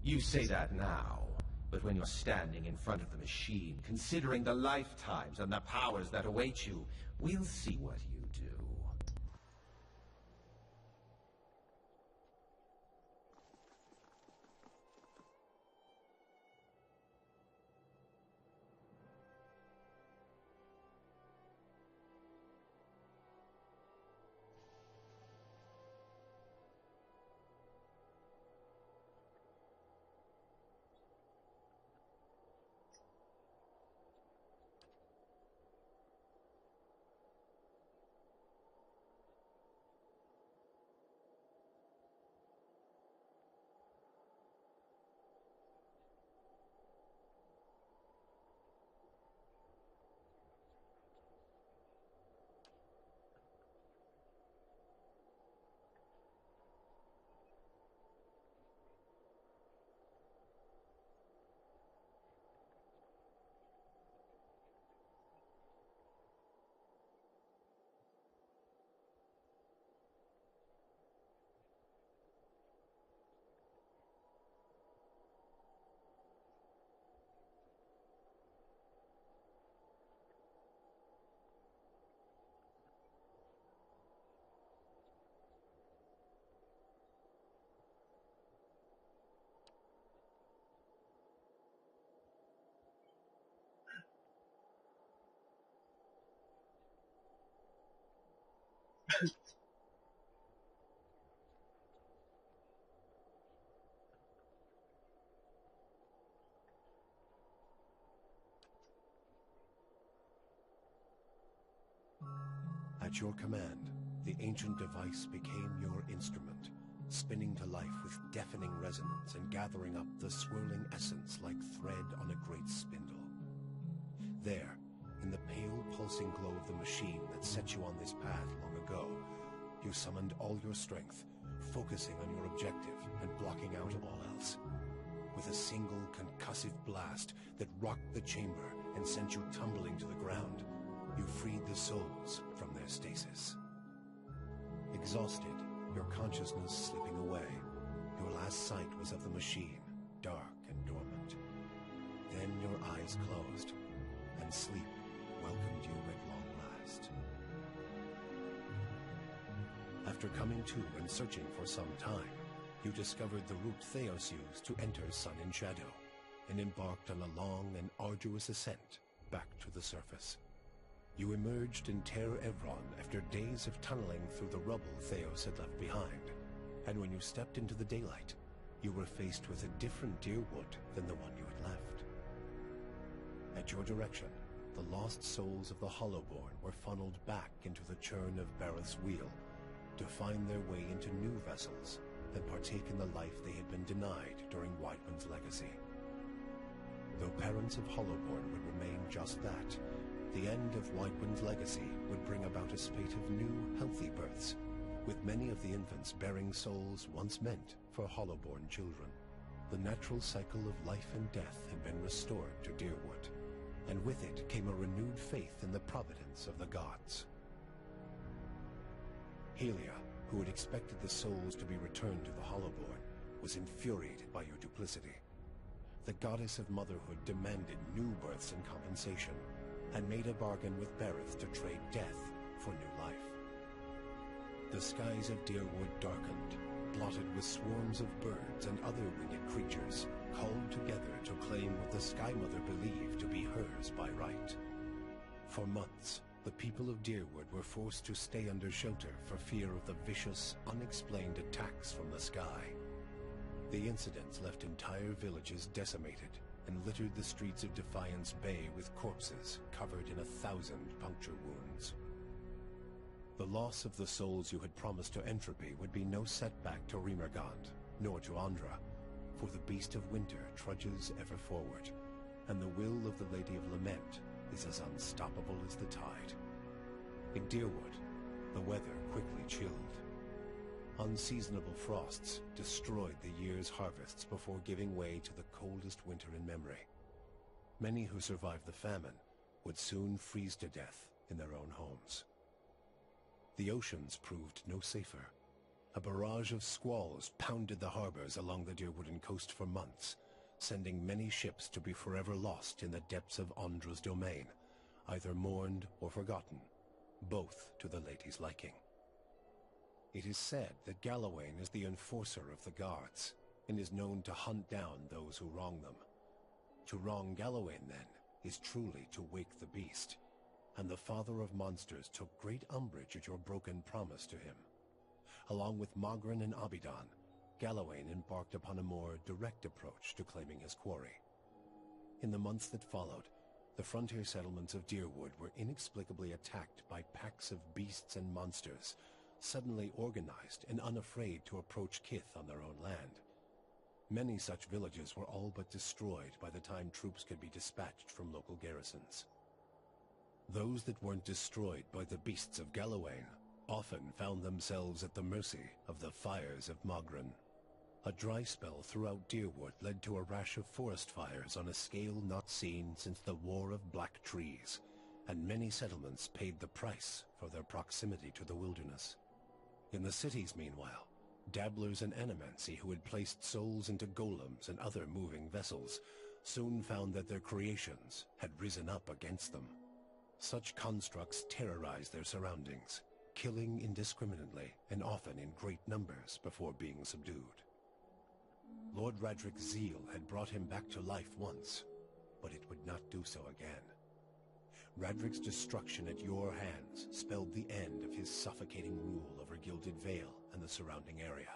You say that now, but when you're standing in front of the machine, considering the lifetimes and the powers that await you, we'll see what you do. At your command, the ancient device became your instrument, spinning to life with deafening resonance and gathering up the swirling essence like thread on a great spindle. There, in the pale pulsing glow of the machine that set you on this path long ago, you summoned all your strength, focusing on your objective and blocking out all else. With a single concussive blast that rocked the chamber and sent you tumbling to the ground, you freed the souls from their stasis. Exhausted, your consciousness slipping away, your last sight was of the machine, dark and dormant. Then your eyes closed, and sleep welcomed you at long last. After coming to and searching for some time, you discovered the route Theos used to enter Sun in Shadow, and embarked on a long and arduous ascent back to the surface. You emerged in Ter Evron after days of tunneling through the rubble Theos had left behind, and when you stepped into the daylight, you were faced with a different Deerwood than the one you had left. At your direction, the lost souls of the Hollowborn were funneled back into the churn of Bareth's wheel to find their way into new vessels and partake in the life they had been denied during Whiteman's legacy. Though parents of Hollowborn would remain just that, the end of Whiteman's legacy would bring about a spate of new, healthy births, with many of the infants bearing souls once meant for Hollowborn children. The natural cycle of life and death had been restored to Deerwood, and with it came a renewed faith in the providence of the gods. Helia, who had expected the souls to be returned to the Hollowborn, was infuriated by your duplicity. The goddess of motherhood demanded new births in compensation, and made a bargain with Bareth to trade death for new life. The skies of Deerwood darkened, blotted with swarms of birds and other winged creatures, called together to claim what the Sky Mother believed to be hers by right. For months, the people of Deerwood were forced to stay under shelter for fear of the vicious, unexplained attacks from the sky. The incidents left entire villages decimated, and littered the streets of Defiance Bay with corpses covered in 1,000 puncture wounds. The loss of the souls you had promised to Entropy would be no setback to Remergand, nor to Andra, for the Beast of Winter trudges ever forward, and the will of the Lady of Lament is as unstoppable as the tide. In Deerwood, the weather quickly chilled. Unseasonable frosts destroyed the year's harvests before giving way to the coldest winter in memory. Many who survived the famine would soon freeze to death in their own homes. The oceans proved no safer. A barrage of squalls pounded the harbors along the Deerwooden coast for months, sending many ships to be forever lost in the depths of Andra's domain, either mourned or forgotten, both to the lady's liking. It is said that Galawain is the enforcer of the guards, and is known to hunt down those who wrong them. To wrong Galawain, then, is truly to wake the beast, and the father of monsters took great umbrage at your broken promise to him. Along with Mogren and Abidan, Galawain embarked upon a more direct approach to claiming his quarry. In the months that followed, the frontier settlements of Deerwood were inexplicably attacked by packs of beasts and monsters, suddenly organized and unafraid to approach kith on their own land. Many such villages were all but destroyed by the time troops could be dispatched from local garrisons. Those that weren't destroyed by the beasts of Galawain often found themselves at the mercy of the fires of Mogren. A dry spell throughout Deerwood led to a rash of forest fires on a scale not seen since the War of Black Trees, and many settlements paid the price for their proximity to the wilderness. In the cities, meanwhile, dabblers in animancy who had placed souls into golems and other moving vessels soon found that their creations had risen up against them. Such constructs terrorized their surroundings, killing indiscriminately and often in great numbers before being subdued. Lord Radric's zeal had brought him back to life once, but it would not do so again. Radric's destruction at your hands spelled the end of his suffocating rule over Gilded Vale and the surrounding area.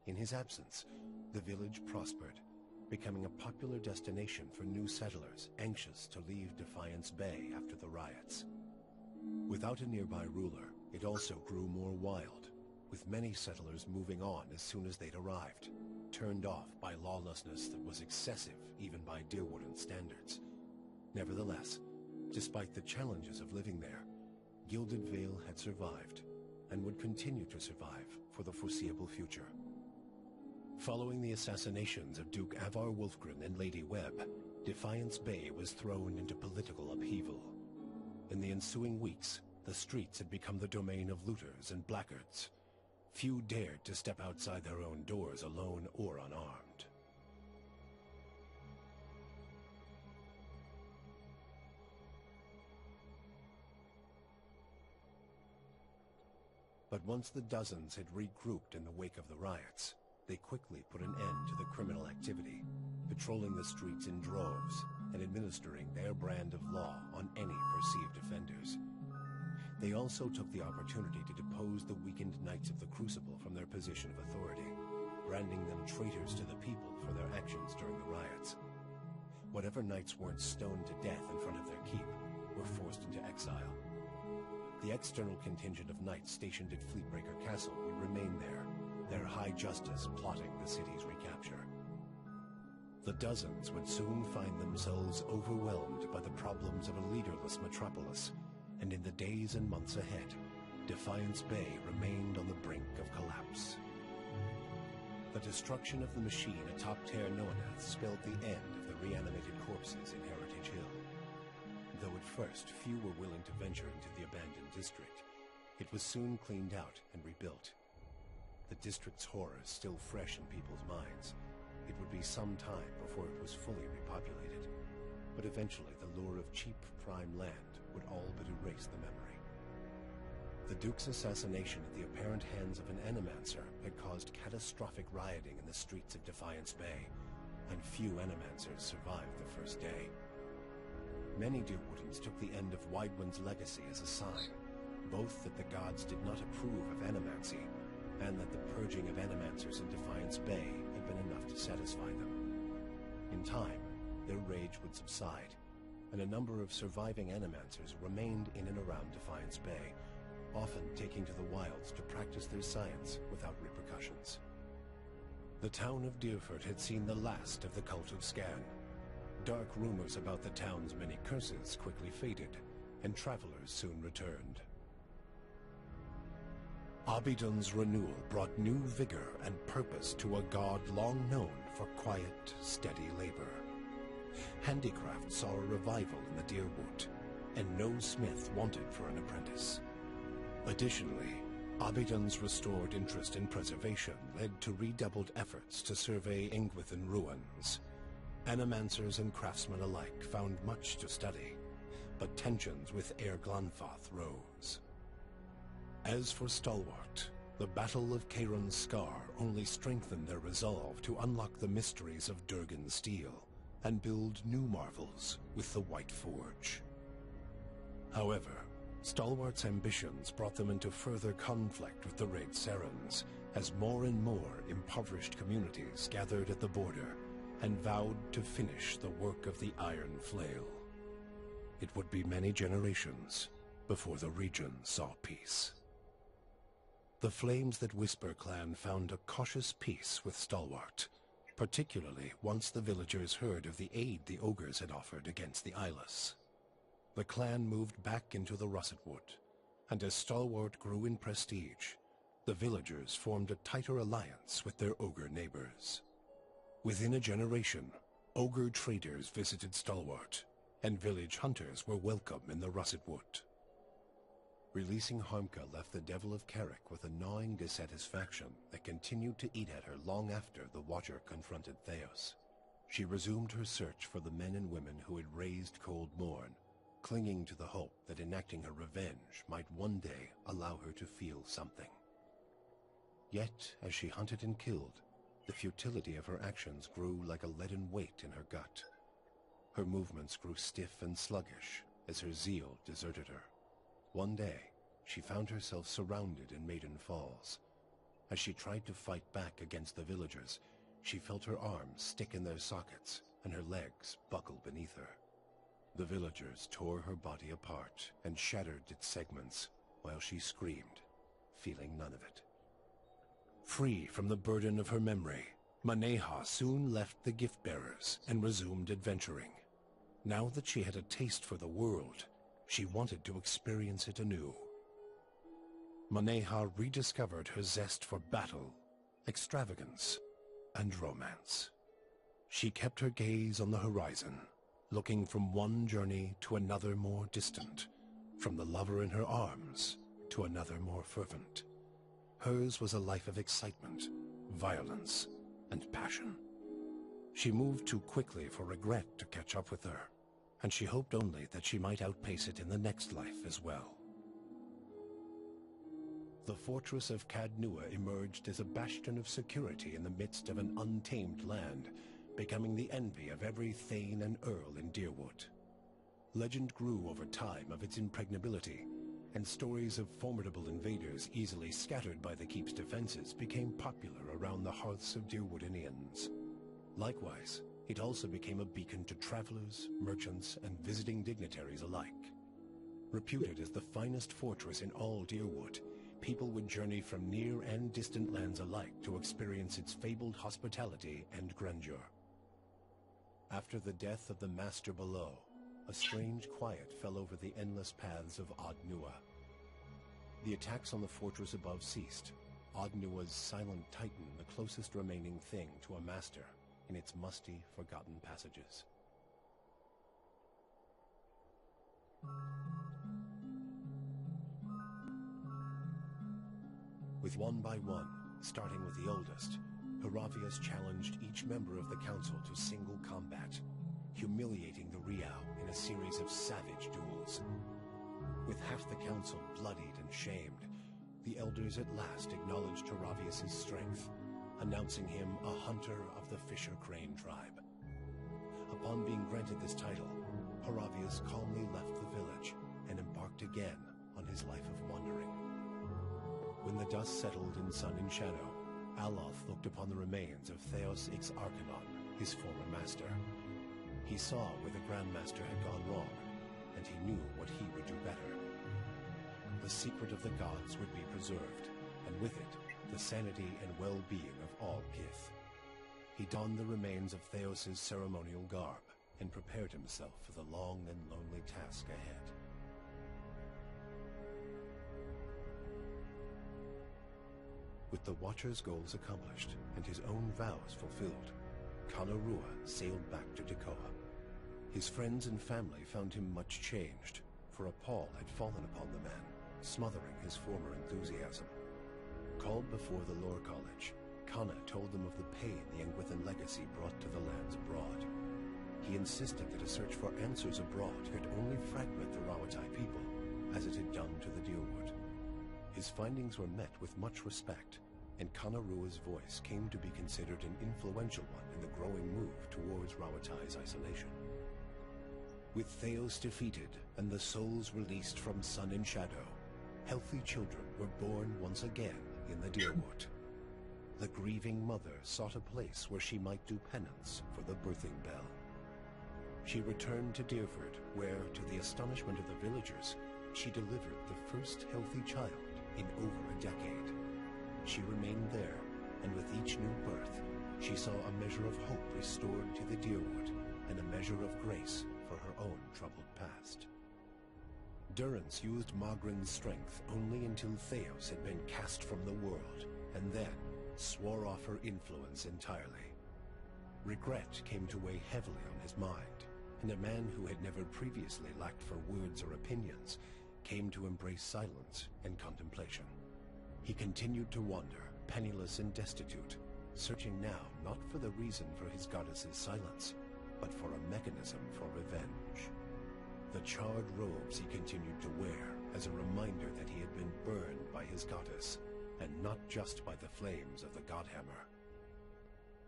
In his absence, the village prospered, becoming a popular destination for new settlers anxious to leave Defiance Bay after the riots. Without a nearby ruler, it also grew more wild, with many settlers moving on as soon as they'd arrived, turned off by lawlessness that was excessive even by Deerwooden standards. Nevertheless, despite the challenges of living there, Gilded Vale had survived, and would continue to survive for the foreseeable future. Following the assassinations of Duke Avar Wolfgren and Lady Webb, Defiance Bay was thrown into political upheaval. In the ensuing weeks, the streets had become the domain of looters and blackguards. Few dared to step outside their own doors alone or unarmed. But once the dozens had regrouped in the wake of the riots, they quickly put an end to the criminal activity, patrolling the streets in droves and administering their brand of law on any perceived offenders. They also took the opportunity to depose the weakened Knights of the Crucible from their position of authority, branding them traitors to the people for their actions during the riots. Whatever knights weren't stoned to death in front of their keep were forced into exile. The external contingent of knights stationed at Fleetbreaker Castle would remain there, their high justice plotting the city's recapture. The dozens would soon find themselves overwhelmed by the problems of a leaderless metropolis, and in the days and months ahead, Defiance Bay remained on the brink of collapse. The destruction of the machine atop Ter Noanath spelled the end of the reanimated corpses in Heritage Hill. Though at first few were willing to venture into the abandoned district, it was soon cleaned out and rebuilt. The district's horrors still fresh in people's minds, it would be some time before it was fully repopulated. But eventually the lure of cheap prime land would all but erase the memory. The Duke's assassination at the apparent hands of an Animancer had caused catastrophic rioting in the streets of Defiance Bay, and few Animancers survived the first day. Many Deerwoodens took the end of Widewind's legacy as a sign, both that the gods did not approve of animancy, and that the purging of Animancers in Defiance Bay had been enough to satisfy them. In time, their rage would subside, and a number of surviving Animancers remained in and around Defiance Bay, often taking to the wilds to practice their science without repercussions. The town of Deerford had seen the last of the cult of Scan. Dark rumors about the town's many curses quickly faded, and travelers soon returned. Abidan's renewal brought new vigor and purpose to a god long known for quiet, steady labor. Handicraft saw a revival in the Deerwood, and no smith wanted for an apprentice. Additionally, Abidan's restored interest in preservation led to redoubled efforts to survey Engwithan ruins. Animancers and craftsmen alike found much to study, but tensions with Eir Glanfath rose. As for Stalwart, the Battle of Cairn's Scar only strengthened their resolve to unlock the mysteries of Durgan's steel and build new marvels with the White Forge. However, Stalwart's ambitions brought them into further conflict with the Red Serens, as more and more impoverished communities gathered at the border and vowed to finish the work of the Iron Flail. It would be many generations before the region saw peace. The Flames That Whisper clan found a cautious peace with Stalwart, particularly once the villagers heard of the aid the ogres had offered against the Eyeless. The clan moved back into the Russet Wood, and as Stalwart grew in prestige, the villagers formed a tighter alliance with their ogre neighbors. Within a generation, ogre traders visited Stalwart, and village hunters were welcome in the Russet Wood. Releasing Harmka left the Devil of Carrick with a gnawing dissatisfaction that continued to eat at her long after the Watcher confronted Theos. She resumed her search for the men and women who had raised Cold Morn, clinging to the hope that enacting her revenge might one day allow her to feel something. Yet, as she hunted and killed, the futility of her actions grew like a leaden weight in her gut. Her movements grew stiff and sluggish as her zeal deserted her. One day, she found herself surrounded in Maiden Falls. As she tried to fight back against the villagers, she felt her arms stick in their sockets and her legs buckle beneath her. The villagers tore her body apart and shattered its segments while she screamed, feeling none of it. Free from the burden of her memory, Maneha soon left the gift-bearers and resumed adventuring. Now that she had a taste for the world, she wanted to experience it anew. Maneha rediscovered her zest for battle, extravagance, and romance. She kept her gaze on the horizon, looking from one journey to another more distant, from the lover in her arms to another more fervent. Hers was a life of excitement, violence, and passion. She moved too quickly for regret to catch up with her, and she hoped only that she might outpace it in the next life as well. The fortress of Cadnua emerged as a bastion of security in the midst of an untamed land, becoming the envy of every thane and earl in Deerwood. Legend grew over time of its impregnability, and stories of formidable invaders easily scattered by the keep's defenses became popular around the hearths of Deerwoodinians. Likewise, it also became a beacon to travelers, merchants, and visiting dignitaries alike. Reputed as the finest fortress in all Deerwood, people would journey from near and distant lands alike to experience its fabled hospitality and grandeur. After the death of the Master below, a strange quiet fell over the endless paths of Ardnua. The attacks on the fortress above ceased, Ardnua's silent titan the closest remaining thing to a master in its musty, forgotten passages. With one by one, starting with the oldest, Heravius challenged each member of the council to single combat, humiliating the Riau in a series of savage duels. With half the council bloodied and shamed, the elders at last acknowledged Heravius' strength, announcing him a hunter of the Fisher Crane tribe. Upon being granted this title, Heravius calmly left the village and embarked again on his life of wandering. When the dust settled in sun and shadow, Aloth looked upon the remains of Theos Ix Arcanon, his former master. He saw where the Grandmaster had gone wrong, and he knew what he would do better. The secret of the gods would be preserved, and with it, the sanity and well-being of all Kith. He donned the remains of Theos' ceremonial garb, and prepared himself for the long and lonely task ahead. With the Watcher's goals accomplished, and his own vows fulfilled, Kanarua sailed back to Dakoa. His friends and family found him much changed, for a pall had fallen upon the man, smothering his former enthusiasm. Called before the Lore College, Kana told them of the pain the Engwithan legacy brought to the lands abroad. He insisted that a search for answers abroad could only fragment the Rawatai people, as it had done to the Deerwood. His findings were met with much respect, and Kana Rua's voice came to be considered an influential one in the growing move towards Rawatai's isolation. With Theos defeated and the souls released from Sun and Shadow, healthy children were born once again in the Deerwood. The grieving mother sought a place where she might do penance for the birthing bell. She returned to Deerford, where, to the astonishment of the villagers, she delivered the first healthy child in over a decade. She remained there, and with each new birth, she saw a measure of hope restored to the Deerwood, and a measure of grace for her own troubled past. Durrance used Magrin's strength only until Theos had been cast from the world, and then swore off her influence entirely. Regret came to weigh heavily on his mind, and a man who had never previously lacked for words or opinions came to embrace silence and contemplation. He continued to wander, penniless and destitute, searching now not for the reason for his goddess's silence, but for a mechanism for revenge. The charred robes he continued to wear as a reminder that he had been burned by his goddess, and not just by the flames of the Godhammer.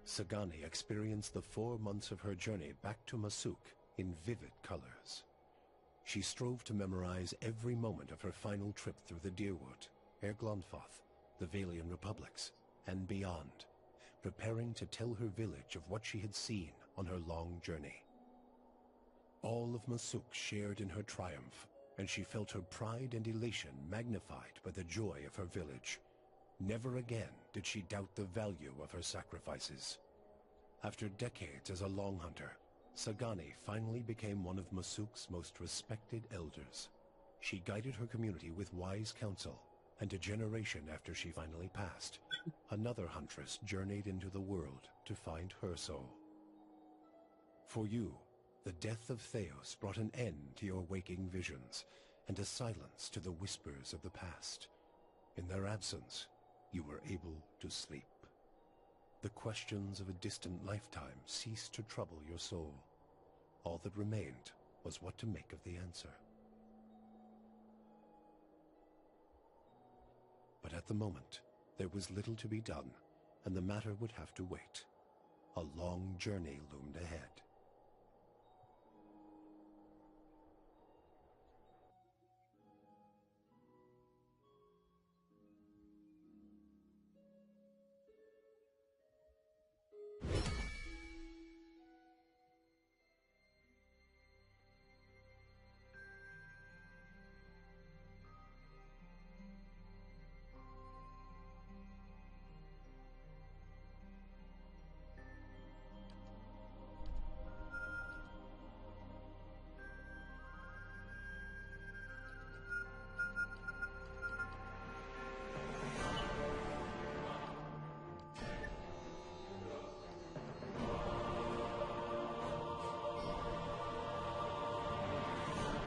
Sagani experienced the 4 months of her journey back to Masuk in vivid colors. She strove to memorize every moment of her final trip through the Deerwood, Erglonfoth, the Valian Republics, and beyond, preparing to tell her village of what she had seen on her long journey. All of Masuk shared in her triumph, and she felt her pride and elation magnified by the joy of her village. Never again did she doubt the value of her sacrifices. After decades as a long hunter, Sagani finally became one of Masuk's most respected elders. She guided her community with wise counsel, and a generation after she finally passed, another huntress journeyed into the world to find her soul. For you, the death of Theos brought an end to your waking visions, and a silence to the whispers of the past. In their absence, you were able to sleep. The questions of a distant lifetime ceased to trouble your soul. All that remained was what to make of the answer. But at the moment, there was little to be done, and the matter would have to wait. A long journey loomed ahead.